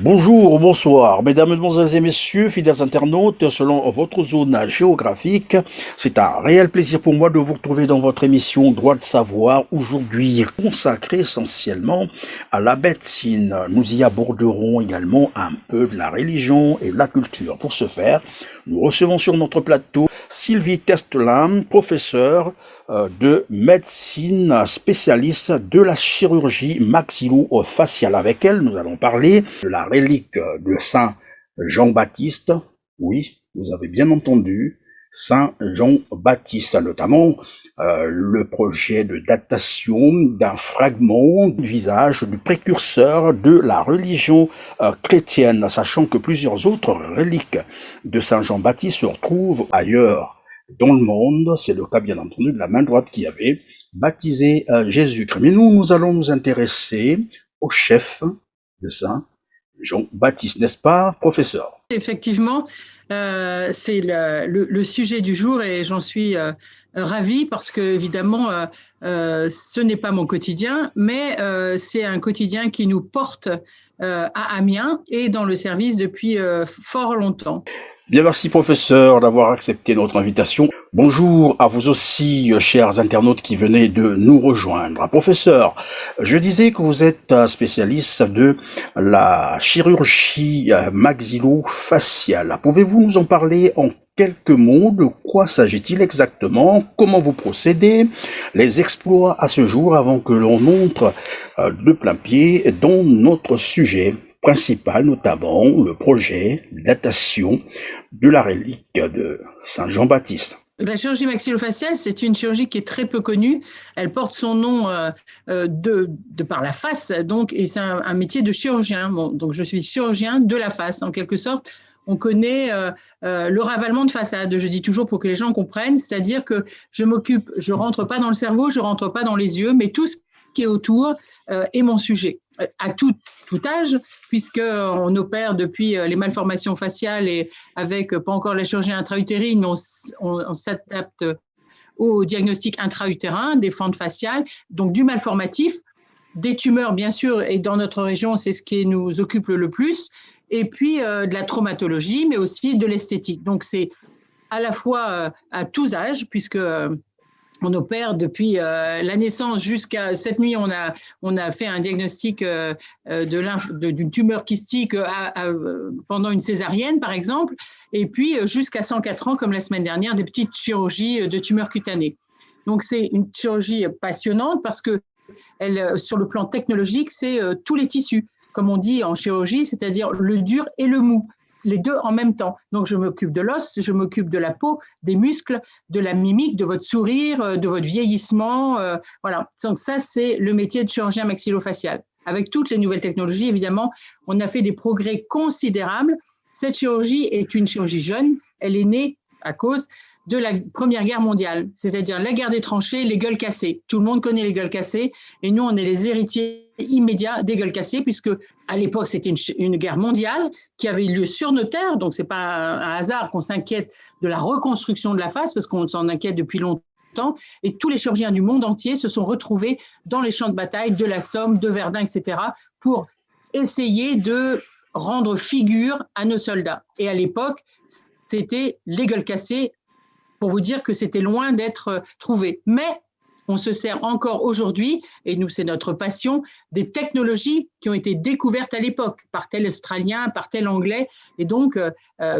Bonjour, bonsoir, mesdames, mesdemoiselles et messieurs, fidèles internautes, selon votre zone géographique, c'est un réel plaisir pour moi de vous retrouver dans votre émission Droit de savoir, aujourd'hui consacrée essentiellement à la médecine. Nous y aborderons également un peu de la religion et de la culture. Pour ce faire, nous recevons sur notre plateau Sylvie Testelin, professeure de médecine spécialiste de la chirurgie maxillo-faciale. Avec elle, nous allons parler de la relique de Saint Jean-Baptiste. Oui, vous avez bien entendu, Saint Jean-Baptiste, notamment le projet de datation d'un fragment du visage du précurseur de la religion chrétienne, sachant que plusieurs autres reliques de Saint Jean-Baptiste se retrouvent ailleurs dans le monde. C'est le cas, bien entendu, de la main droite qui avait baptisé Jésus-Christ. Mais nous allons nous intéresser au chef de Saint Jean-Baptiste, n'est-ce pas, professeur? Effectivement, c'est le sujet du jour et j'en suis ravie parce que, évidemment, ce n'est pas mon quotidien, mais c'est un quotidien qui nous porte à Amiens et dans le service depuis fort longtemps. Bien, merci professeur d'avoir accepté notre invitation. Bonjour à vous aussi, chers internautes qui venez de nous rejoindre. Professeur, je disais que vous êtes spécialiste de la chirurgie maxillo-faciale. Pouvez-vous nous en parler en quelques mots? De quoi s'agit-il exactement? Comment vous procédez? Les exploits à ce jour avant que l'on entre de plein pied dans notre sujet principal, notamment le projet de datation de la relique de Saint Jean-Baptiste. La chirurgie maxillofaciale, c'est une chirurgie qui est très peu connue. Elle porte son nom de par la face, donc, et c'est un métier de chirurgien. Bon, donc, je suis chirurgien de la face, en quelque sorte. On connaît le ravalement de façade, je dis toujours pour que les gens comprennent, c'est-à-dire que je rentre pas dans le cerveau, je rentre pas dans les yeux, mais tout ce qui est autour est mon sujet. À tout âge, puisqu'on opère depuis les malformations faciales et avec pas encore la chirurgie intra-utérine, mais on s'adapte au diagnostic intra-utérin, des fentes faciales, donc du malformatif, des tumeurs bien sûr, et dans notre région, c'est ce qui nous occupe le plus, et puis de la traumatologie, mais aussi de l'esthétique. Donc c'est à la fois à tous âges, puisque on opère depuis la naissance jusqu'à cette nuit. On a fait un diagnostic d'une tumeur kystique pendant une césarienne, par exemple, et puis jusqu'à 104 ans, comme la semaine dernière, des petites chirurgies de tumeurs cutanées. Donc c'est une chirurgie passionnante parce que sur le plan technologique, c'est tous les tissus, comme on dit en chirurgie, c'est-à-dire le dur et le mou, les deux en même temps. Donc, je m'occupe de l'os, je m'occupe de la peau, des muscles, de la mimique, de votre sourire, de votre vieillissement. Voilà. Donc, ça, c'est le métier de chirurgien maxillofacial. Avec toutes les nouvelles technologies, évidemment, on a fait des progrès considérables. Cette chirurgie est une chirurgie jeune. Elle est née à cause de la Première Guerre mondiale, c'est-à-dire la guerre des tranchées, les gueules cassées. Tout le monde connaît les gueules cassées et nous, on est les héritiers immédiats des gueules cassées puisque à l'époque, c'était une guerre mondiale qui avait eu lieu sur nos terres, donc ce n'est pas un hasard qu'on s'inquiète de la reconstruction de la face parce qu'on s'en inquiète depuis longtemps et tous les chirurgiens du monde entier se sont retrouvés dans les champs de bataille de la Somme, de Verdun, etc. pour essayer de rendre figure à nos soldats. Et à l'époque, c'était les gueules cassées pour vous dire que c'était loin d'être trouvé. Mais on se sert encore aujourd'hui, et nous, c'est notre passion, des technologies qui ont été découvertes à l'époque par tel Australien, par tel Anglais, et donc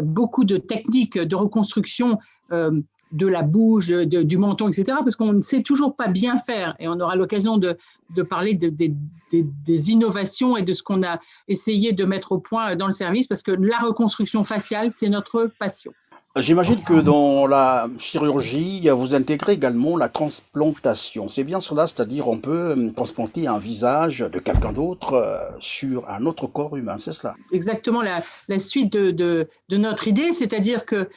beaucoup de techniques de reconstruction de la bouche, du menton, etc., parce qu'on ne sait toujours pas bien faire, et on aura l'occasion de parler des innovations et de ce qu'on a essayé de mettre au point dans le service, parce que la reconstruction faciale, c'est notre passion. J'imagine que dans la chirurgie, vous intégrez également la transplantation. C'est bien cela, c'est-à-dire on peut transplanter un visage de quelqu'un d'autre sur un autre corps humain, c'est cela? Exactement la suite de notre idée, c'est-à-dire que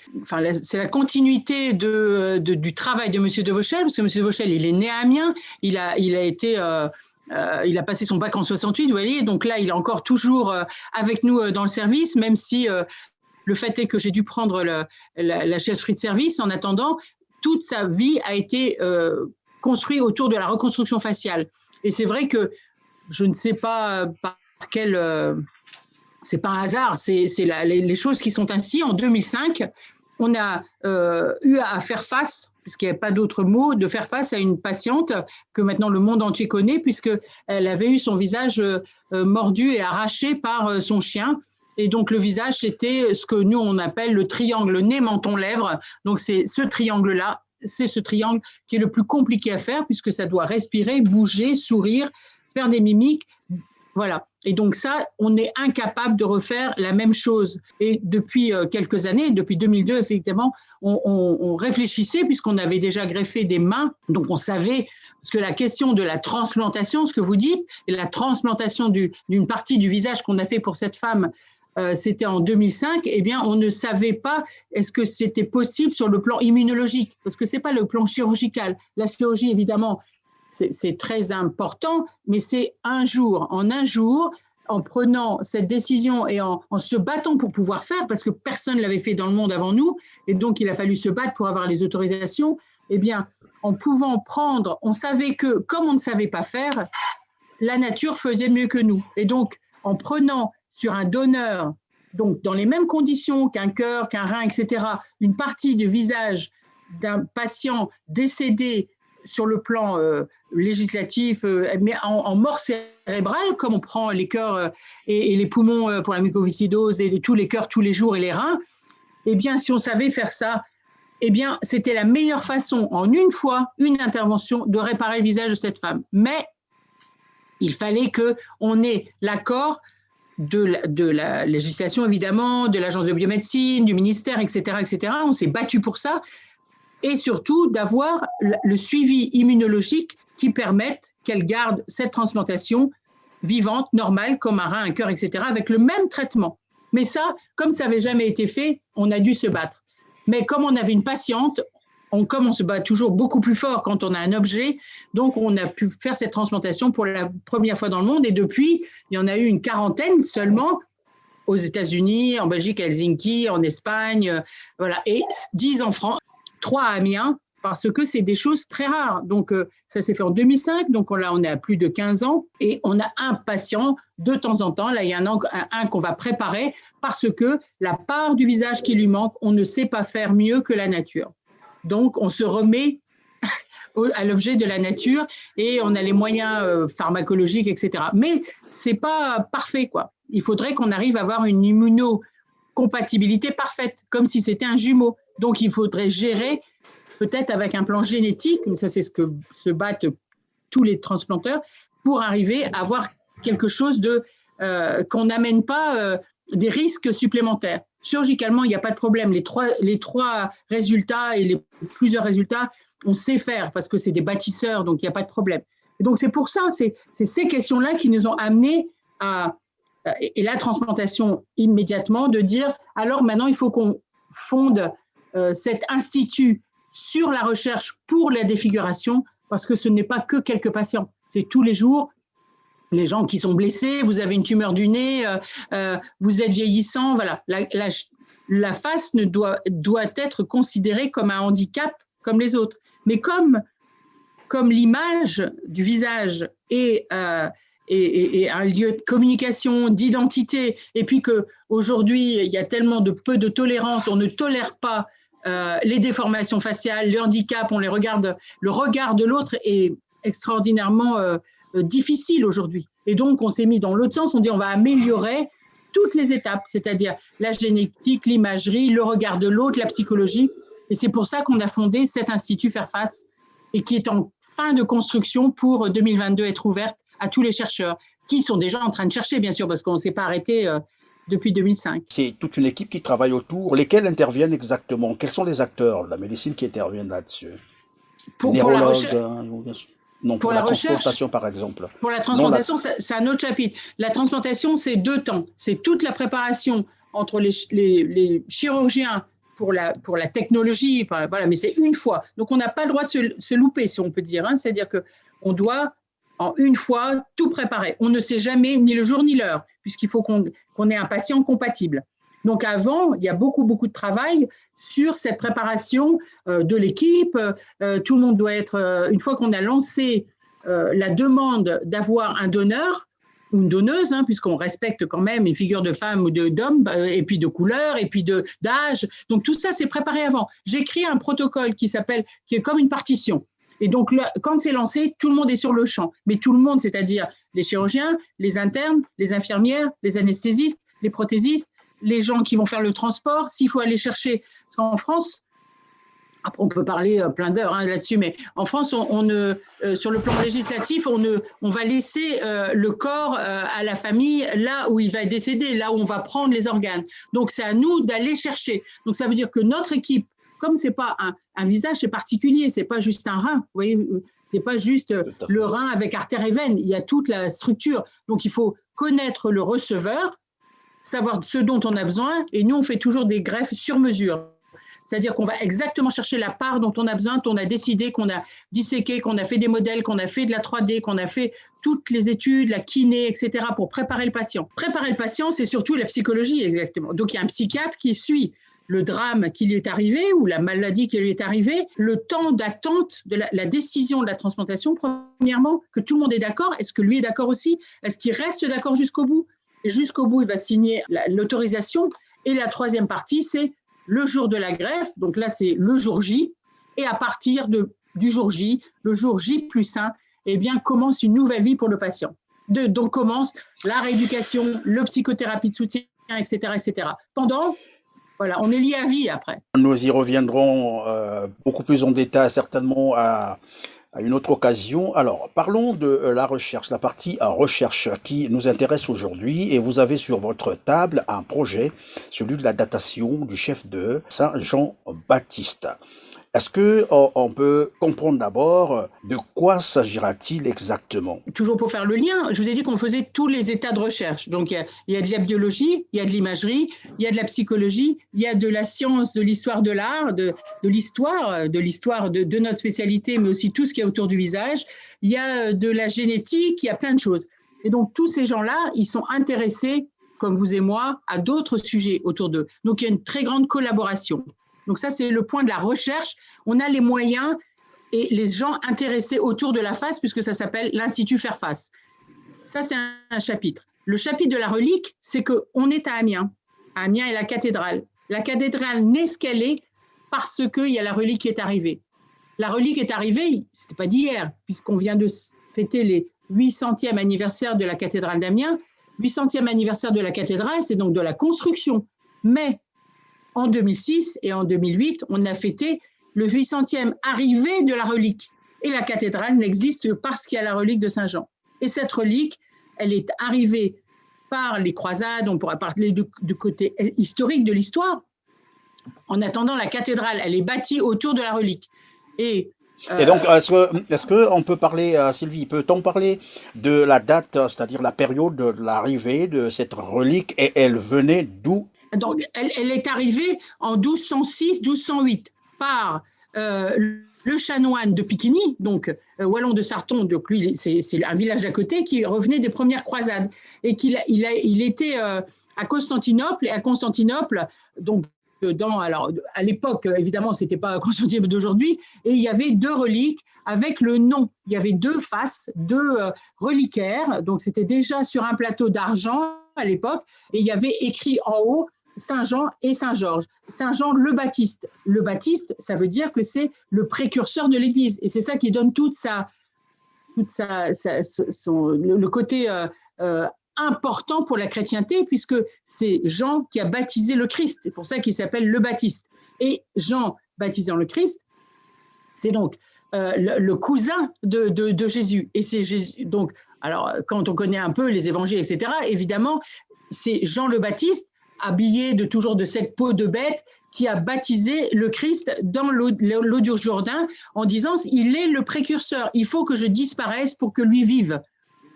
c'est la continuité du travail de M. Devauchel, parce que M. Devauchel, il est né à Amiens, il a passé son bac en 68, vous voyez, donc là, il est encore toujours avec nous dans le service, même si le fait est que j'ai dû prendre la chefferie de service. En attendant, toute sa vie a été construite autour de la reconstruction faciale. Et c'est vrai que je ne sais pas par quel c'est pas un hasard, c'est les choses qui sont ainsi. En 2005, on a eu à faire face, puisqu'il n'y avait pas d'autre mot, de faire face à une patiente que maintenant le monde entier connaît, puisqu'elle avait eu son visage mordu et arraché par son chien. Et donc, le visage, c'était ce que nous, on appelle le triangle nez, menton, lèvres. Donc, c'est ce triangle-là, c'est ce triangle qui est le plus compliqué à faire, puisque ça doit respirer, bouger, sourire, faire des mimiques. Voilà. Et donc ça, on est incapable de refaire la même chose. Et depuis quelques années, depuis 2002, effectivement, on réfléchissait, puisqu'on avait déjà greffé des mains, donc on savait, parce que la question de la transplantation, ce que vous dites, et la transplantation d'une partie du visage qu'on a fait pour cette femme, c'était en 2005, eh bien, on ne savait pas est-ce que c'était possible sur le plan immunologique, parce que ce n'est pas le plan chirurgical. La chirurgie, évidemment, c'est très important, mais c'est en un jour, en prenant cette décision et en se battant pour pouvoir faire, parce que personne ne l'avait fait dans le monde avant nous, et donc il a fallu se battre pour avoir les autorisations, eh bien, en pouvant prendre, on savait que, comme on ne savait pas faire, la nature faisait mieux que nous. Et donc, en prenant sur un donneur, donc dans les mêmes conditions qu'un cœur, qu'un rein, etc., une partie du visage d'un patient décédé sur le plan législatif, mais en mort cérébrale, comme on prend les cœurs et les poumons pour la mucoviscidose et tous les cœurs tous les jours et les reins, eh bien, si on savait faire ça, eh bien, c'était la meilleure façon, en une fois, une intervention, de réparer le visage de cette femme. Mais il fallait qu'on ait l'accord de la législation, évidemment, de l'Agence de biomédecine, du ministère, etc., etc. On s'est battu pour ça. Et surtout d'avoir le suivi immunologique qui permette qu'elle garde cette transplantation vivante, normale, comme un rein, un cœur, etc., avec le même traitement. Mais ça, comme ça n'avait jamais été fait, on a dû se battre. Mais comme on avait une patiente, comme on se bat toujours beaucoup plus fort quand on a un objet, donc on a pu faire cette transplantation pour la première fois dans le monde. Et depuis, il y en a eu une quarantaine seulement, aux États-Unis, en Belgique, à Helsinki, en Espagne, voilà, et 10 en France. 3 à Amiens, parce que c'est des choses très rares. Donc, ça s'est fait en 2005, donc là, on est à plus de 15 ans, et on a un patient de temps en temps. Là, il y a un qu'on va préparer, parce que la part du visage qui lui manque, on ne sait pas faire mieux que la nature. Donc, on se remet à l'objet de la nature, et on a les moyens pharmacologiques, etc. Mais ce n'est pas parfait, quoi. Il faudrait qu'on arrive à avoir une immunocompatibilité parfaite, comme si c'était un jumeau. Donc, il faudrait gérer peut-être avec un plan génétique, mais ça c'est ce que se battent tous les transplanteurs, pour arriver à avoir quelque chose qu'on n'amène pas des risques supplémentaires. Chirurgicalement, il n'y a pas de problème. Les trois résultats et plusieurs résultats, on sait faire parce que c'est des bâtisseurs, donc il n'y a pas de problème. Et donc c'est pour ça, c'est ces questions-là qui nous ont amenés et la transplantation immédiatement, de dire alors maintenant il faut qu'on fonde cet institut sur la recherche pour la défiguration, parce que ce n'est pas que quelques patients, c'est tous les jours les gens qui sont blessés, vous avez une tumeur du nez, vous êtes vieillissant, voilà. La face doit être considérée comme un handicap comme les autres, mais comme l'image du visage est un lieu de communication, d'identité, et puis qu'aujourd'hui, il y a tellement peu de tolérance, on ne tolère pas les déformations faciales, le handicap, on les regarde, le regard de l'autre est extraordinairement difficile aujourd'hui. Et donc, on s'est mis dans l'autre sens, on dit on va améliorer toutes les étapes, c'est-à-dire la génétique, l'imagerie, le regard de l'autre, la psychologie. Et c'est pour ça qu'on a fondé cet institut Faire Face, et qui est en fin de construction pour 2022 être ouverte à tous les chercheurs, qui sont déjà en train de chercher, bien sûr, parce qu'on ne s'est pas arrêté depuis 2005. C'est toute une équipe qui travaille autour. Lesquels interviennent exactement? Quels sont les acteurs de la médecine qui interviennent là-dessus? Neurologues, pour la transplantation, par exemple. Pour la transplantation, c'est un autre chapitre. La transplantation, c'est 2 temps. C'est toute la préparation entre les chirurgiens pour la technologie, voilà, mais c'est une fois. Donc, on n'a pas le droit de se louper, si on peut dire. Hein. C'est-à-dire qu'on doit, en une fois, tout préparer. On ne sait jamais ni le jour ni l'heure, puisqu'il faut qu'on ait un patient compatible. Donc, avant, il y a beaucoup de travail sur cette préparation de l'équipe. Tout le monde doit être, une fois qu'on a lancé la demande d'avoir un donneur, ou une donneuse, hein, puisqu'on respecte quand même une figure de femme ou d'homme, et puis de couleur, et puis d'âge. Donc tout ça, c'est préparé avant. J'écris un protocole qui est comme une partition. Et donc, là, quand c'est lancé, tout le monde est sur le champ. Mais tout le monde, c'est-à-dire les chirurgiens, les internes, les infirmières, les anesthésistes, les prothésistes, les gens qui vont faire le transport, s'il faut aller chercher. Parce qu'en France, on peut parler plein d'heures là-dessus, mais en France, sur le plan législatif, on va laisser le corps à la famille là où il va décéder, là où on va prendre les organes. Donc, c'est à nous d'aller chercher. Donc, ça veut dire que notre équipe, comme c'est pas un visage, c'est particulier, c'est pas juste un rein, vous voyez, c'est pas juste le rein avec artère et veine, il y a toute la structure. Donc, il faut connaître le receveur, savoir ce dont on a besoin, et nous, on fait toujours des greffes sur mesure. C'est-à-dire qu'on va exactement chercher la part dont on a besoin, qu'on a décidé, qu'on a disséqué, qu'on a fait des modèles, qu'on a fait de la 3D, qu'on a fait toutes les études, la kiné, etc., pour préparer le patient. Préparer le patient, c'est surtout la psychologie, exactement. Donc, il y a un psychiatre qui suit le drame qui lui est arrivé ou la maladie qui lui est arrivée, le temps d'attente de la décision de la transplantation, premièrement, que tout le monde est d'accord. Est-ce que lui est d'accord aussi? Est-ce qu'il reste d'accord jusqu'au bout? Et jusqu'au bout, il va signer l'autorisation. Et la troisième partie, c'est le jour de la greffe, donc là c'est le jour J, et à partir du jour J, le jour J+1, eh bien commence une nouvelle vie pour le patient. Donc commence la rééducation, le psychothérapie de soutien, etc., etc. Voilà, on est lié à vie après. Nous y reviendrons beaucoup plus en détail certainement à une autre occasion. Alors, parlons de la recherche, la partie recherche qui nous intéresse aujourd'hui. Et vous avez sur votre table un projet, celui de la datation du chef de Saint Jean-Baptiste. Est-ce qu'on peut comprendre d'abord de quoi s'agira-t-il exactement? Toujours pour faire le lien, je vous ai dit qu'on faisait tous les états de recherche. Donc, il y a de la biologie, il y a de l'imagerie, il y a de la psychologie, il y a de la science, de l'histoire de l'art, de l'histoire de notre spécialité, mais aussi tout ce qui est autour du visage. Il y a de la génétique, il y a plein de choses. Et donc, tous ces gens-là, ils sont intéressés, comme vous et moi, à d'autres sujets autour d'eux. Donc, il y a une très grande collaboration. Donc ça, c'est le point de la recherche. On a les moyens et les gens intéressés autour de la face, puisque ça s'appelle l'Institut Faire Face. Ça, c'est un chapitre. Le chapitre de la relique, c'est qu'on est à Amiens. Amiens est la cathédrale. La cathédrale n'est ce qu'elle est parce qu'il y a la relique qui est arrivée. La relique est arrivée, ce n'était pas d'hier, puisqu'on vient de fêter les 800e anniversaire de la cathédrale d'Amiens. 800e anniversaire de la cathédrale, c'est donc de la construction. Mais en 2006 et en 2008, on a fêté le 800e arrivée de la relique. Et la cathédrale n'existe que parce qu'il y a la relique de Saint-Jean. Et cette relique, elle est arrivée par les croisades, on pourra parler du côté historique de l'histoire. En attendant, la cathédrale, elle est bâtie autour de la relique. Et donc, est-ce qu'on peut parler, Sylvie, peut-on parler de la date, c'est-à-dire la période de l'arrivée de cette relique, et elle venait d'où? Donc, elle est arrivée en 1206-1208 par le chanoine de Piquigny, donc Wallon de Sarton, donc lui, c'est un village d'à côté qui revenait des premières croisades et il était à Constantinople, et à Constantinople, donc alors à l'époque, évidemment, c'était pas Constantinople d'aujourd'hui, et il y avait deux reliques avec le nom. Il y avait deux faces, deux reliquaires, donc c'était déjà sur un plateau d'argent à l'époque, et il y avait écrit en haut Saint-Jean et Saint-Georges. Saint-Jean le Baptiste. Le Baptiste, ça veut dire que c'est le précurseur de l'Église, et c'est ça qui donne le côté important pour la chrétienté, puisque c'est Jean qui a baptisé le Christ. C'est pour ça qu'il s'appelle le Baptiste. Et Jean baptisant le Christ, c'est donc le cousin de Jésus. Et c'est Jésus. Donc, alors, quand on connaît un peu les évangiles, etc., évidemment, c'est Jean le Baptiste, habillé toujours de cette peau de bête, qui a baptisé le Christ dans l'eau du Jourdain, en disant « il est le précurseur, il faut que je disparaisse pour que lui vive ».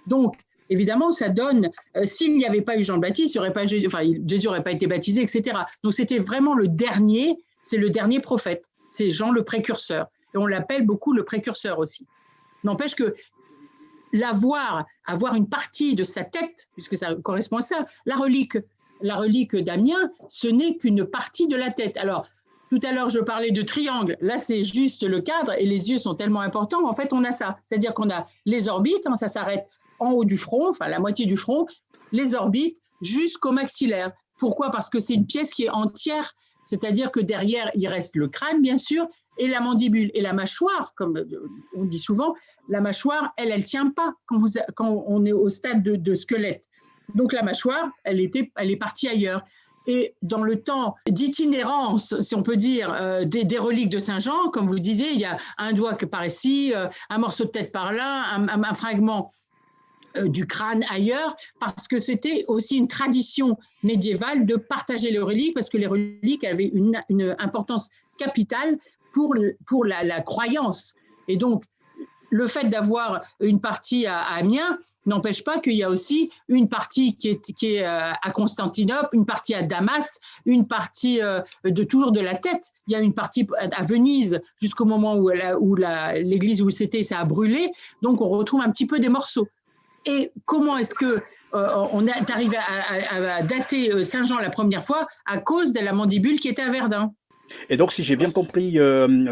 Donc, évidemment, ça donne, s'il n'y avait pas eu Jean le Baptiste, Jésus n'aurait pas été baptisé, etc. Donc, c'était vraiment c'est le dernier prophète, c'est Jean le précurseur. Et on l'appelle beaucoup le précurseur aussi. N'empêche que avoir une partie de sa tête, puisque ça correspond à ça, la relique d'Amiens, ce n'est qu'une partie de la tête. Alors, tout à l'heure, je parlais de triangle. Là, c'est juste le cadre et les yeux sont tellement importants. En fait, on a ça. C'est-à-dire qu'on a les orbites, ça s'arrête en haut du front, enfin la moitié du front, les orbites jusqu'au maxillaire. Pourquoi? Parce que c'est une pièce qui est entière, c'est-à-dire que derrière, il reste le crâne, bien sûr, et la mandibule. Et la mâchoire, comme on dit souvent, la mâchoire, elle ne tient pas quand on est au stade de squelette. Donc la mâchoire, elle est partie ailleurs. Et dans le temps d'itinérance, si on peut dire, des reliques de Saint-Jean, comme vous disiez, il y a un doigt par ici, un morceau de tête par là, un fragment du crâne ailleurs, parce que c'était aussi une tradition médiévale de partager les reliques, parce que les reliques avaient une importance capitale pour la croyance. Et donc, le fait d'avoir une partie à Amiens n'empêche pas qu'il y a aussi une partie qui est à Constantinople, une partie à Damas, une partie toujours de la tête. Il y a une partie à Venise jusqu'au moment où l'église où c'était, ça a brûlé. Donc, on retrouve un petit peu des morceaux. Et comment est-ce qu'on est arrivé à dater Saint-Jean la première fois? À cause de la mandibule qui était à Verdun. Et donc, si j'ai bien compris,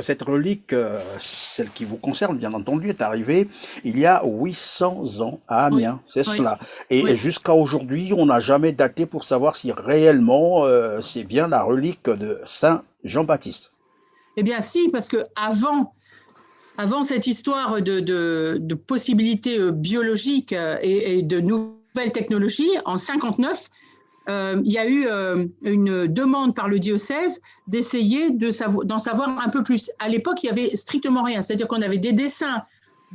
cette relique, celle qui vous concerne, bien entendu, est arrivée il y a 800 ans à Amiens, c'est cela. Et jusqu'à aujourd'hui, on n'a jamais daté pour savoir si réellement c'est bien la relique de Saint Jean-Baptiste. Eh bien, si, parce que avant cette histoire de possibilités biologiques et de nouvelles technologies, en 59, il y a eu une demande par le diocèse d'essayer d'en savoir un peu plus. À l'époque, il n'y avait strictement rien, c'est-à-dire qu'on avait des dessins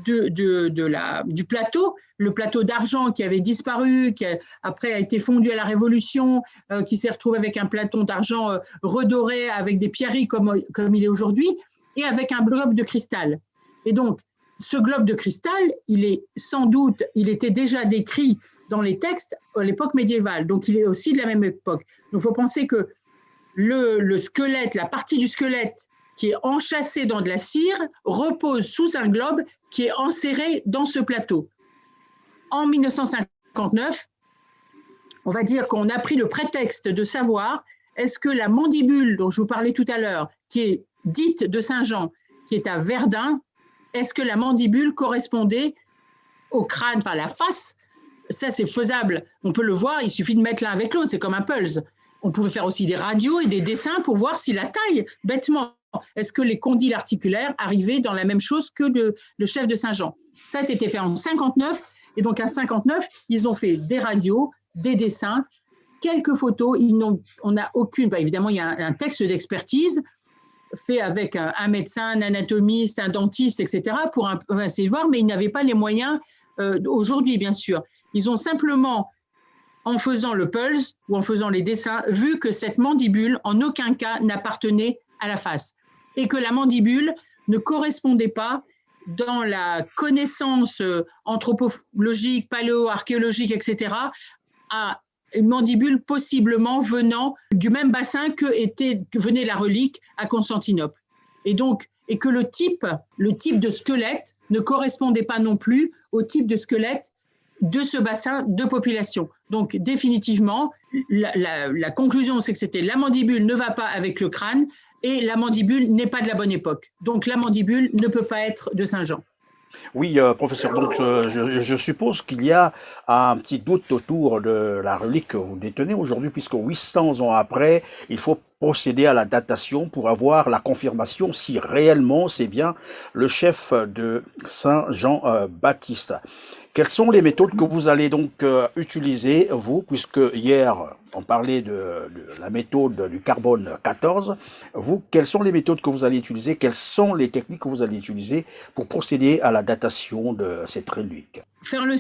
du plateau, le plateau d'argent qui avait disparu, qui après a été fondu à la Révolution, qui s'est retrouvé avec un plateau d'argent redoré avec des pierreries comme il est aujourd'hui, et avec un globe de cristal. Et donc, ce globe de cristal, il était déjà décrit dans les textes à l'époque médiévale, donc il est aussi de la même époque. Donc il faut penser que le squelette, la partie du squelette qui est enchâssée dans de la cire, repose sous un globe qui est enserré dans ce plateau. En 1959, on va dire qu'on a pris le prétexte de savoir est-ce que la mandibule dont je vous parlais tout à l'heure, qui est dite de Saint-Jean, qui est à Verdun, est-ce que la mandibule correspondait au crâne, enfin la face? Ça, c'est faisable. On peut le voir, il suffit de mettre l'un avec l'autre, c'est comme un pulse. On pouvait faire aussi des radios et des dessins pour voir si la taille, bêtement, est-ce que les condyles articulaires arrivaient dans la même chose que le chef de Saint-Jean. Ça, c'était fait en 59. Et donc, en 59, ils ont fait des radios, des dessins, quelques photos. On n'a aucune, évidemment, il y a un texte d'expertise fait avec un médecin, un anatomiste, un dentiste, etc., pour essayer de voir, mais ils n'avaient pas les moyens aujourd'hui, bien sûr. Ils ont simplement, en faisant le pulse ou en faisant les dessins, vu que cette mandibule, en aucun cas, n'appartenait à la face. Et que la mandibule ne correspondait pas, dans la connaissance anthropologique, paléo-archéologique, etc., à une mandibule possiblement venant du même bassin que venait la relique à Constantinople. Et que le type de squelette ne correspondait pas non plus au type de squelette de ce bassin de population. Donc, définitivement, la conclusion, c'est que c'était la mandibule ne va pas avec le crâne et la mandibule n'est pas de la bonne époque. Donc, la mandibule ne peut pas être de Saint-Jean. Oui, professeur, donc je suppose qu'il y a un petit doute autour de la relique que vous détenez aujourd'hui, puisque 800 ans après, il faut procéder à la datation pour avoir la confirmation si réellement c'est bien le chef de Saint Jean-Baptiste. Quelles sont les méthodes que vous allez donc utiliser, vous, puisque hier on parlait de la méthode du carbone 14, vous, quelles sont les méthodes que vous allez utiliser, quelles sont les techniques que vous allez utiliser pour procéder à la datation de cette relique? Faire le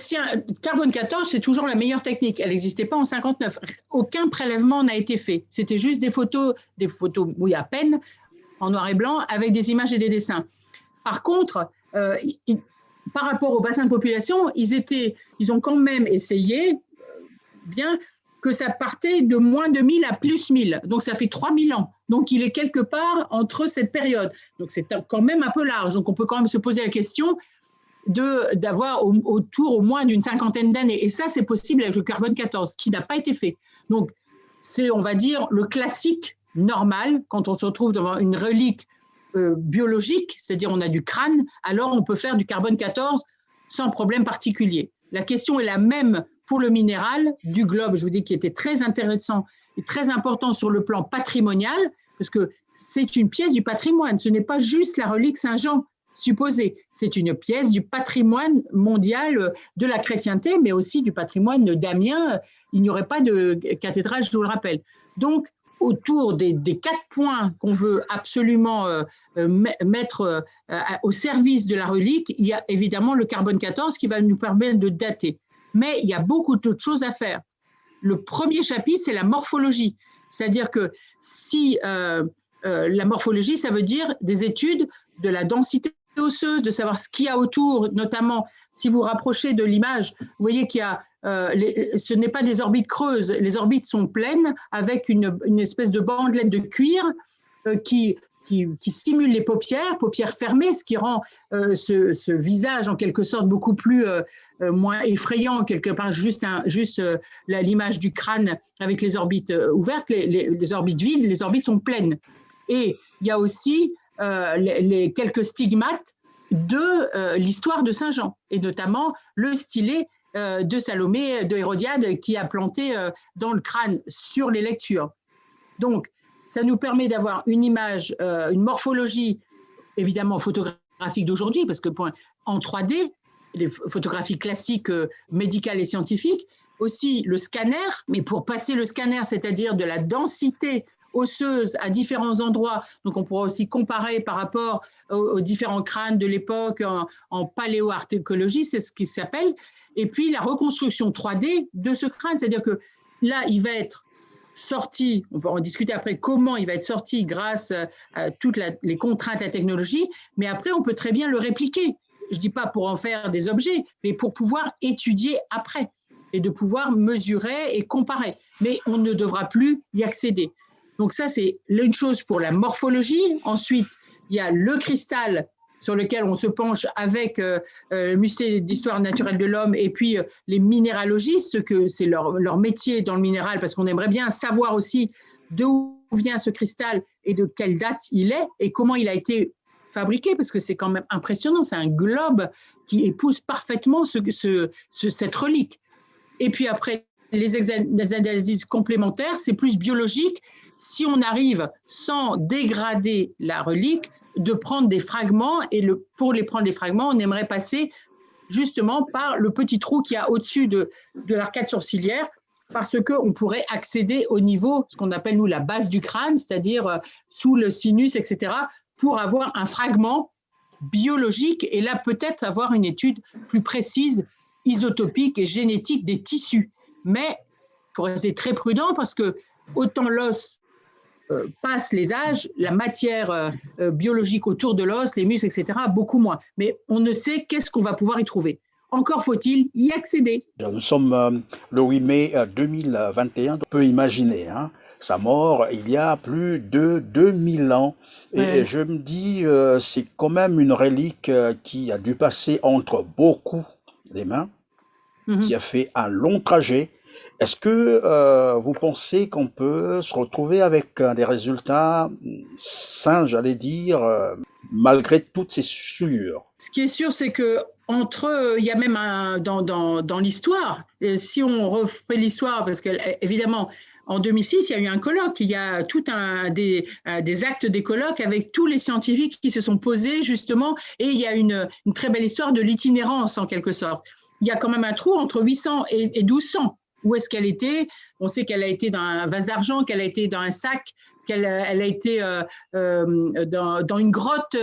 carbone 14, c'est toujours la meilleure technique. Elle n'existait pas en 59. Aucun prélèvement n'a été fait. C'était juste des photos oui, à peine, en noir et blanc, avec des images et des dessins. Par contre, par rapport au bassin de population, ils ont quand même essayé, bien que ça partait de moins de 1000 à plus 1000. Donc, ça fait 3000 ans. Donc, il est quelque part entre cette période. Donc, c'est quand même un peu large. Donc, on peut quand même se poser la question d'avoir autour au moins d'une cinquantaine d'années. Et ça, c'est possible avec le carbone 14, qui n'a pas été fait. Donc, c'est, on va dire, le classique normal, quand on se retrouve devant une relique biologique, c'est-à-dire on a du crâne, alors on peut faire du carbone 14 sans problème particulier. la question est la même pour le minéral du globe, je vous dis, qui était très intéressant et très important sur le plan patrimonial, parce que c'est une pièce du patrimoine, ce n'est pas juste la relique Saint-Jean supposée, c'est une pièce du patrimoine mondial de la chrétienté, mais aussi du patrimoine d'Amiens. Il n'y aurait pas de cathédrale, je vous le rappelle. Donc, autour des 4 points qu'on veut absolument mettre au service de la relique, il y a évidemment le carbone 14 qui va nous permettre de dater. Mais il y a beaucoup d'autres choses à faire. Le premier chapitre, c'est la morphologie. C'est-à-dire que si la morphologie, ça veut dire des études de la densité osseuse, de savoir ce qu'il y a autour, notamment si vous rapprochez de l'image, vous voyez qu'il y a, ce n'est pas des orbites creuses, les orbites sont pleines avec une espèce de bandelette de cuir qui simule les paupières fermées, ce qui rend ce visage en quelque sorte beaucoup plus moins effrayant, quelque part juste l'image du crâne avec les orbites ouvertes, les orbites vides, les orbites sont pleines. Et il y a aussi les quelques stigmates de l'histoire de Saint-Jean, et notamment le stylet de Salomé, de Hérodiade, qui a planté dans le crâne sur les lectures. Donc, ça nous permet d'avoir une image, une morphologie, évidemment photographique d'aujourd'hui, parce que en 3D, les photographies classiques médicales et scientifiques, aussi le scanner, mais pour passer le scanner, c'est-à-dire de la densité osseuse à différents endroits, donc on pourra aussi comparer par rapport aux différents crânes de l'époque en paléoarchéologie, c'est ce qui s'appelle, et puis la reconstruction 3D de ce crâne, c'est-à-dire que là, il va être sorti, on peut en discuter après comment il va être sorti grâce à toutes les contraintes de la technologie, mais après on peut très bien le répliquer. Je ne dis pas pour en faire des objets, mais pour pouvoir étudier après et de pouvoir mesurer et comparer. Mais on ne devra plus y accéder. Donc ça, c'est une chose pour la morphologie. Ensuite, il y a le cristal sur lequel on se penche avec le musée d'histoire naturelle de l'homme et puis les minéralogistes, que c'est leur métier dans le minéral, parce qu'on aimerait bien savoir aussi d'où vient ce cristal et de quelle date il est et comment il a été fabriqué, parce que c'est quand même impressionnant, c'est un globe qui épouse parfaitement cette relique. Et puis après, les analyses complémentaires, c'est plus biologique. Si on arrive, sans dégrader la relique, de prendre des fragments, et pour les prendre les fragments, on aimerait passer justement par le petit trou qu'il y a au-dessus de l'arcade sourcilière, parce qu'on pourrait accéder au niveau, ce qu'on appelle nous la base du crâne, c'est-à-dire sous le sinus, etc., pour avoir un fragment biologique, et là peut-être avoir une étude plus précise, isotopique et génétique des tissus. Mais il faut rester très prudent, parce que autant l'os passe les âges, la matière biologique autour de l'os, les muscles, etc., beaucoup moins. Mais on ne sait qu'est-ce qu'on va pouvoir y trouver. Encore faut-il y accéder. Nous sommes le 8 mai 2021, on peut imaginer sa mort il y a plus de 2000 ans. Et je me dis, c'est quand même une relique qui a dû passer entre beaucoup de mains, qui a fait un long trajet. Est-ce que vous pensez qu'on peut se retrouver avec des résultats sains, j'allais dire, malgré toutes ces souillures? Ce qui est sûr, c'est que il y a même dans l'histoire, si on refait l'histoire, parce qu'évidemment, en 2006, il y a eu un colloque, il y a tout des actes des colloques avec tous les scientifiques qui se sont posés justement, et il y a une très belle histoire de l'itinérance en quelque sorte. Il y a quand même un trou entre 800 et 1200. Où est-ce qu'elle était? On sait qu'elle a été dans un vase d'argent, qu'elle a été dans un sac, qu'elle a été dans une grotte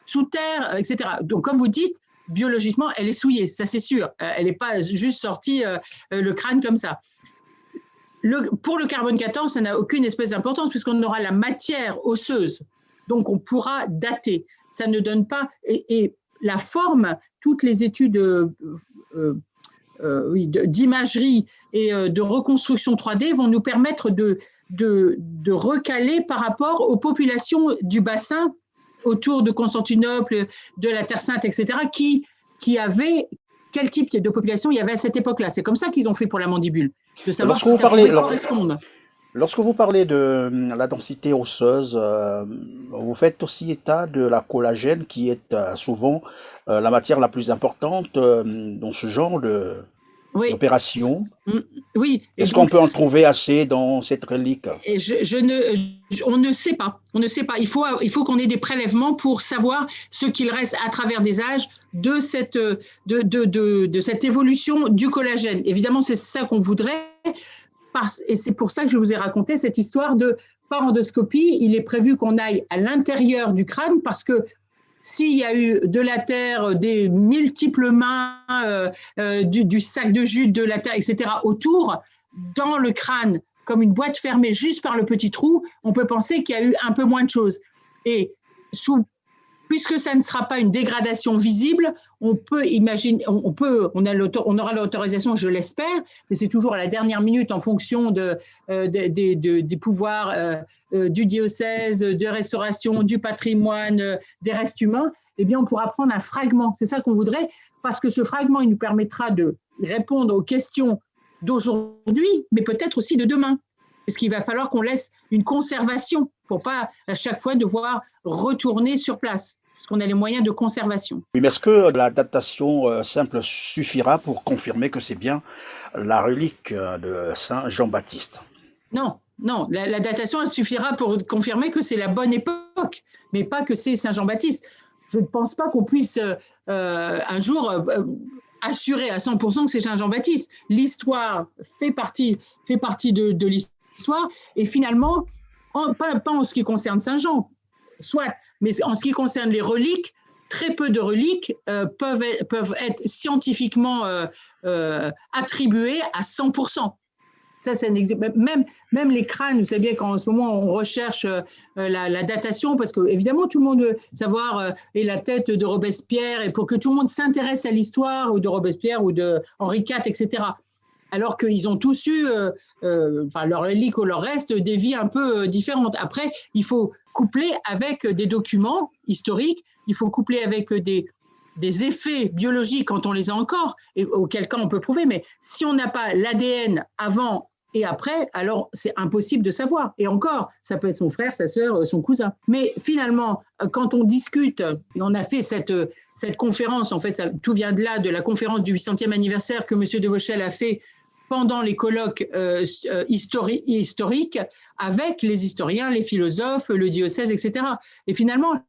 sous terre, etc. Donc, comme vous dites, biologiquement, elle est souillée, ça c'est sûr. Elle n'est pas juste sortie le crâne comme ça. Pour le carbone 14, ça n'a aucune espèce d'importance puisqu'on aura la matière osseuse. Donc, on pourra dater. Ça ne donne pas… Et la forme, toutes les études… d'imagerie et de reconstruction 3D vont nous permettre de recaler par rapport aux populations du bassin autour de Constantinople, de la Terre Sainte, etc., qui avaient quel type de population il y avait à cette époque-là. C'est comme ça qu'ils ont fait pour la mandibule, de savoir si ça pouvait correspondre. Lorsque vous parlez de la densité osseuse, vous faites aussi état de la collagène qui est souvent la matière la plus importante dans ce genre Oui, d'opération. mm, oui. Et Est-ce qu'on donc peut en trouver assez dans cette relique? et on ne sait pas. On ne sait pas. Il faut qu'on ait des prélèvements pour savoir ce qu'il reste à travers des âges de cette évolution du collagène. Évidemment, c'est ça qu'on voudrait. Et c'est pour ça que je vous ai raconté cette histoire de par endoscopie. Il est prévu qu'on aille à l'intérieur du crâne parce que s'il y a eu de la terre, des multiples mains, du sac de jus, de la terre, etc., autour, dans le crâne, comme une boîte fermée juste par le petit trou, on peut penser qu'il y a eu un peu moins de choses. Et puisque ça ne sera pas une dégradation visible, on peut imaginer, on aura l'autorisation, je l'espère, mais c'est toujours à la dernière minute en fonction des pouvoirs du diocèse, de restauration, du patrimoine, des restes humains. Eh bien, on pourra prendre un fragment. C'est ça qu'on voudrait, parce que ce fragment, il nous permettra de répondre aux questions d'aujourd'hui, mais peut-être aussi de demain. Parce qu'il va falloir qu'on laisse une conservation pour pas à chaque fois devoir retourner sur place, parce qu'on a les moyens de conservation. Oui, mais est-ce que la datation simple suffira pour confirmer que c'est bien la relique de Saint Jean-Baptiste? Non, non, la datation, elle suffira pour confirmer que c'est la bonne époque, mais pas que c'est Saint Jean-Baptiste. Je ne pense pas qu'on puisse un jour assurer à 100% que c'est Saint Jean-Baptiste. L'histoire fait partie de l'histoire, et finalement, pas en ce qui concerne Saint Jean, soit, mais en ce qui concerne les reliques, très peu de reliques peuvent être scientifiquement attribuées à 100%. Ça même les crânes, vous savez bien qu'en ce moment, on recherche la datation, parce que, évidemment, tout le monde veut savoir et la tête de Robespierre, et pour que tout le monde s'intéresse à l'histoire, ou de Robespierre, ou de Henri IV, etc. Alors qu'ils ont tous eu, leur relique ou leur reste, des vies un peu différentes. Après, il faut coupler avec des documents historiques, il faut coupler avec des effets biologiques quand on les a encore, et auquel cas on peut prouver. Mais si on n'a pas l'ADN avant et après, alors c'est impossible de savoir. Et encore, ça peut être son frère, sa sœur, son cousin. Mais finalement, quand on discute, et on a fait cette conférence, en fait, tout vient de là, de la conférence du 800e anniversaire que M. de Vauchel a fait pendant les colloques historiques avec les historiens, les philosophes, le diocèse, etc. Et finalement,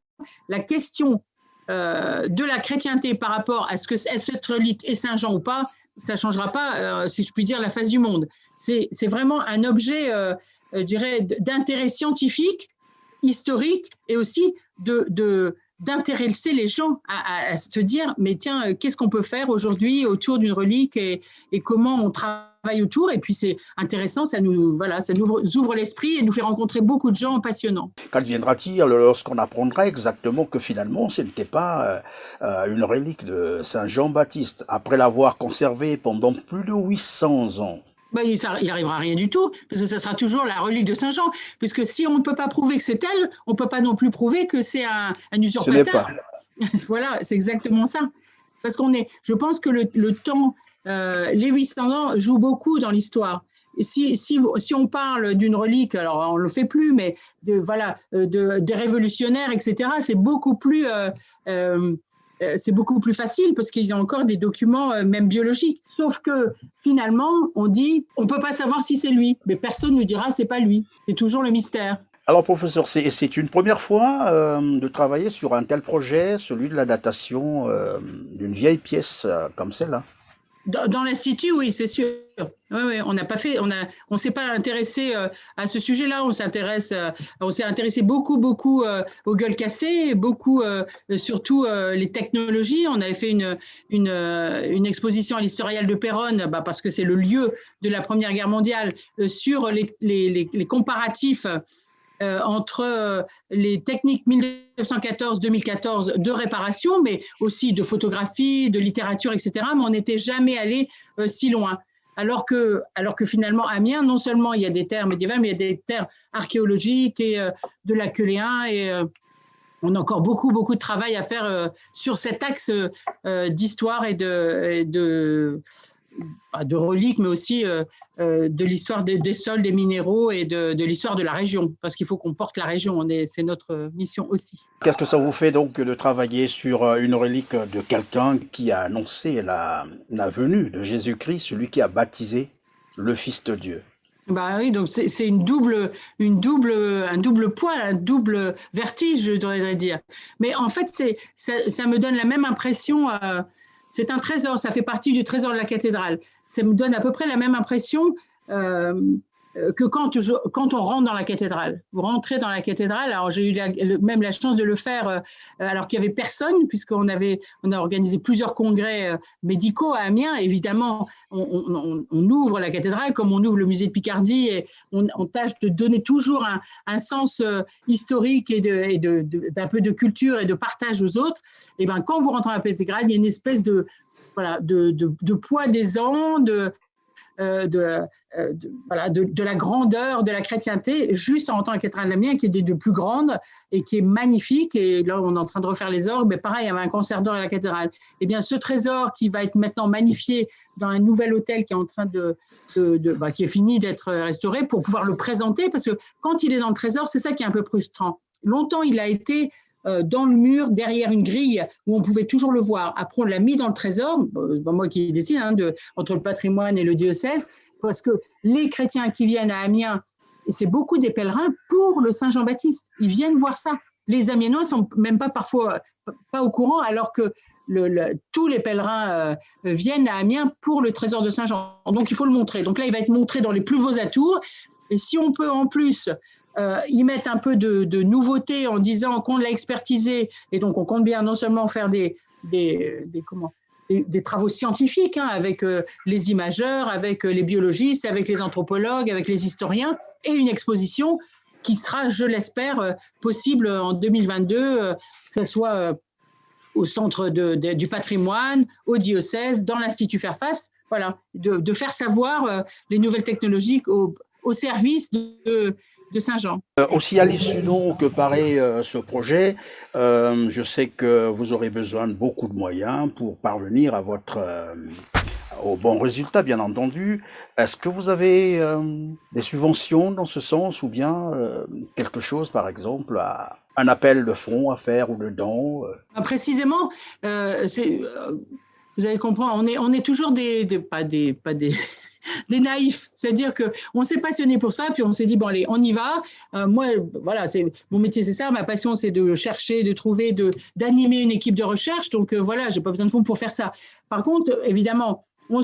la question de la chrétienté par rapport à ce que cette relique est Saint Jean ou pas, ça ne changera pas, si je puis dire, la face du monde. C'est vraiment un objet, je dirais, d'intérêt scientifique, historique, et aussi d'intéresser les gens à se dire, mais tiens, qu'est-ce qu'on peut faire aujourd'hui autour d'une relique, et comment on travaille autour. Et puis c'est intéressant, ça nous ouvre l'esprit et nous fait rencontrer beaucoup de gens passionnants. Qu'adviendra-t-il lorsqu'on apprendra exactement que finalement ce n'était pas une relique de Saint Jean-Baptiste, après l'avoir conservée pendant plus de 800 ans? Ben, il n'arrivera rien du tout, parce que ça sera toujours la relique de Saint Jean, puisque si on ne peut pas prouver que c'est elle, on ne peut pas non plus prouver que c'est un Ce n'est pas. usurpateur. Voilà, c'est exactement ça. Parce je pense que le temps, les 800 ans jouent beaucoup dans l'histoire. Et si on parle d'une relique, alors on ne le fait plus, mais des révolutionnaires, etc., c'est beaucoup plus facile, parce qu'ils ont encore des documents, même biologiques. Sauf que finalement, on dit, on ne peut pas savoir si c'est lui, mais personne ne dira c'est pas lui. C'est toujours le mystère. Alors, professeur, c'est une première fois de travailler sur un tel projet, celui de la datation d'une vieille pièce comme celle-là? Dans l'Institut, oui, c'est sûr. Oui, on n'a pas fait, on s'est pas intéressé à ce sujet-là. On s'est intéressé beaucoup aux gueules cassées, beaucoup surtout les technologies. On avait fait une exposition à l'Historial de Péronne, parce que c'est le lieu de la Première Guerre mondiale, sur les comparatifs entre les techniques 1914-2014 de réparation, mais aussi de photographie, de littérature, etc. Mais on n'était jamais allé si loin. Alors que finalement, à Amiens, non seulement il y a des terres médiévales, mais il y a des terres archéologiques et de l'aqueléen, et on a encore beaucoup de travail à faire sur cet axe d'histoire et de de reliques, mais aussi de l'histoire des sols, des minéraux et de l'histoire de la région, parce qu'il faut qu'on porte la région, c'est notre mission aussi. Qu'est-ce que ça vous fait donc de travailler sur une relique de quelqu'un qui a annoncé la venue de Jésus-Christ, celui qui a baptisé le Fils de Dieu? Bah oui, donc c'est un double poids, un double vertige, je devrais dire. Mais en fait, ça me donne la même impression. C'est un trésor, ça fait partie du trésor de la cathédrale. Ça me donne à peu près la même impression que quand on rentre dans la cathédrale. Vous rentrez dans la cathédrale, alors j'ai eu même la chance de le faire alors qu'il n'y avait personne, puisqu'on a organisé plusieurs congrès médicaux à Amiens. Évidemment, on ouvre la cathédrale comme on ouvre le musée de Picardie et on tâche de donner toujours un sens historique et d'un peu de culture et de partage aux autres. Et ben, quand vous rentrez dans la cathédrale, il y a une espèce de poids des ans, de la grandeur de la chrétienté, juste en rentrant à la cathédrale d'Amiens, qui est de plus grande et qui est magnifique. Et là, on est en train de refaire les orgues, mais pareil, il y avait un concert d'or à la cathédrale. Et bien, ce trésor qui va être maintenant magnifié dans un nouvel hôtel qui est en train qui est fini d'être restauré pour pouvoir le présenter, parce que quand il est dans le trésor, c'est ça qui est un peu frustrant. Longtemps, il a été dans le mur, derrière une grille où on pouvait toujours le voir. Après, on l'a mis dans le trésor, moi qui décide, entre le patrimoine et le diocèse, parce que les chrétiens qui viennent à Amiens, et c'est beaucoup des pèlerins pour le Saint Jean-Baptiste, ils viennent voir ça. Les Amiénois ne sont même pas parfois pas au courant, alors que tous les pèlerins viennent à Amiens pour le trésor de Saint-Jean. Donc, il faut le montrer. Donc là, il va être montré dans les plus beaux atours. Et si on peut en plus y mettre un peu de nouveauté en disant qu'on l'a expertisé, et donc on compte bien non seulement faire des travaux scientifiques avec les imageurs, avec les biologistes, avec les anthropologues, avec les historiens, et une exposition qui sera, je l'espère, possible en 2022, que ce soit au Centre du patrimoine, au diocèse, dans l'Institut Fairfax, voilà, de faire savoir les nouvelles technologies au service de Saint-Jean. Aussi hallucinant que paraît ce projet, je sais que vous aurez besoin de beaucoup de moyens pour parvenir à au bon résultat, bien entendu. Est-ce que vous avez des subventions dans ce sens, ou bien quelque chose, par exemple, un appel de fonds à faire ou de dons Précisément, vous allez comprendre, on est toujours pas des naïfs, c'est-à-dire qu'on s'est passionné pour ça, puis on s'est dit, bon allez, on y va. Moi, voilà, mon métier, c'est ça, ma passion, c'est de chercher, de trouver, d'animer une équipe de recherche, donc voilà, j'ai pas besoin de fonds pour faire ça. Par contre, évidemment, on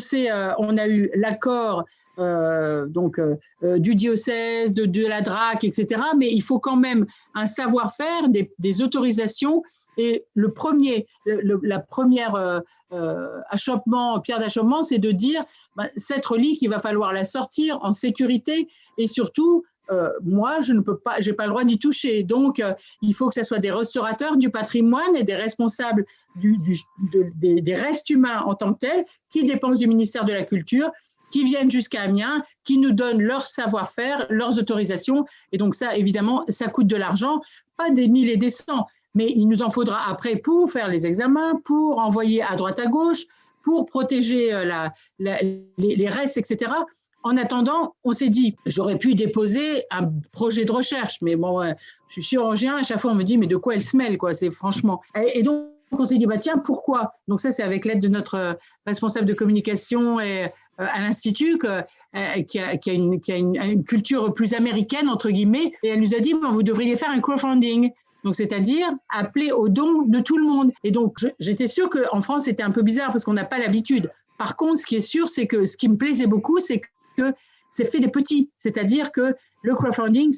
a eu l'accord du diocèse, de la DRAC, etc., mais il faut quand même un savoir-faire, des autorisations. Et la première pierre d'achoppement, c'est de dire cette relique, il va falloir la sortir en sécurité, et surtout, moi, j'ai pas le droit d'y toucher. Donc, il faut que ce soit des restaurateurs du patrimoine et des responsables des restes humains en tant que tels, qui dépendent du ministère de la Culture, qui viennent jusqu'à Amiens, qui nous donnent leur savoir-faire, leurs autorisations. Et donc ça, évidemment, ça coûte de l'argent, pas des 1000 et des 100. Mais il nous en faudra après pour faire les examens, pour envoyer à droite à gauche, pour protéger les restes, etc. En attendant, on s'est dit, j'aurais pu déposer un projet de recherche, mais bon, je suis chirurgien, à chaque fois on me dit, mais de quoi elle se mêle, quoi, c'est franchement. Et donc on s'est dit, tiens, pourquoi? Donc ça, c'est avec l'aide de notre responsable de communication et à l'Institut, qui a une culture plus américaine, entre guillemets, et elle nous a dit, vous devriez faire un crowdfunding. Donc, c'est-à-dire appeler aux dons de tout le monde. Et donc, j'étais sûre qu'en France, c'était un peu bizarre parce qu'on n'a pas l'habitude. Par contre, ce qui est sûr, c'est que ce qui me plaisait beaucoup, c'est que c'est fait des petits. C'est-à-dire que le crowdfunding,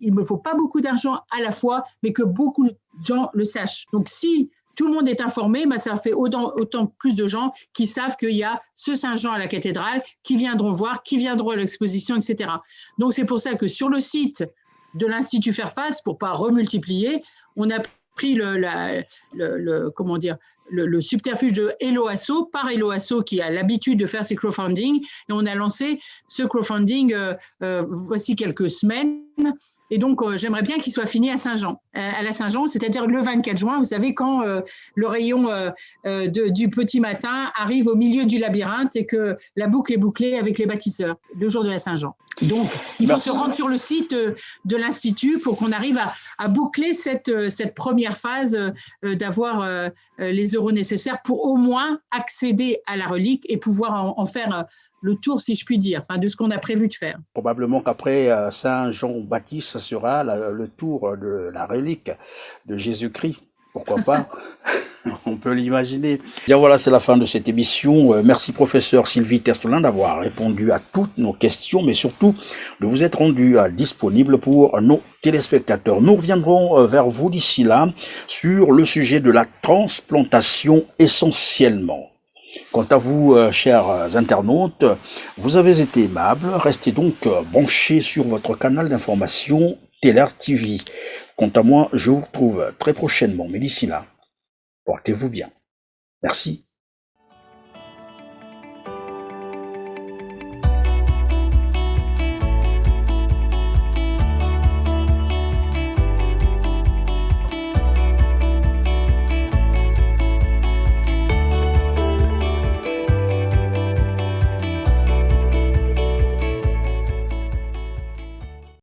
il ne me faut pas beaucoup d'argent à la fois, mais que beaucoup de gens le sachent. Donc, si tout le monde est informé, ça fait autant plus de gens qui savent qu'il y a ce Saint-Jean à la cathédrale, qui viendront voir, qui viendront à l'exposition, etc. Donc, c'est pour ça que sur le site de l'Institut Fairfax, pour ne pas remultiplier, on a pris le subterfuge de Hello Asso, par Hello Asso qui a l'habitude de faire ses crowdfunding, et on a lancé ce crowdfunding voici quelques semaines, Et donc, j'aimerais bien qu'il soit fini à Saint-Jean, à la Saint-Jean, c'est-à-dire le 24 juin, vous savez, quand le rayon du petit matin arrive au milieu du labyrinthe et que la boucle est bouclée avec les bâtisseurs, le jour de la Saint-Jean. Donc, il faut se rendre sur le site de l'Institut pour qu'on arrive à boucler cette première phase d'avoir les euros nécessaires pour au moins accéder à la relique et pouvoir en faire le tour, si je puis dire, enfin, de ce qu'on a prévu de faire. Probablement qu'après Saint Jean-Baptiste, ce sera le tour de la relique de Jésus-Christ. Pourquoi pas? On peut l'imaginer. Bien voilà, c'est la fin de cette émission. Merci professeur Sylvie Testolin d'avoir répondu à toutes nos questions, mais surtout de vous être rendu disponible pour nos téléspectateurs. Nous reviendrons vers vous d'ici là sur le sujet de la transplantation essentiellement. Quant à vous, chers internautes, vous avez été aimables. Restez donc branchés sur votre canal d'information Téler TV. Quant à moi, je vous retrouve très prochainement. Mais d'ici là, portez-vous bien. Merci.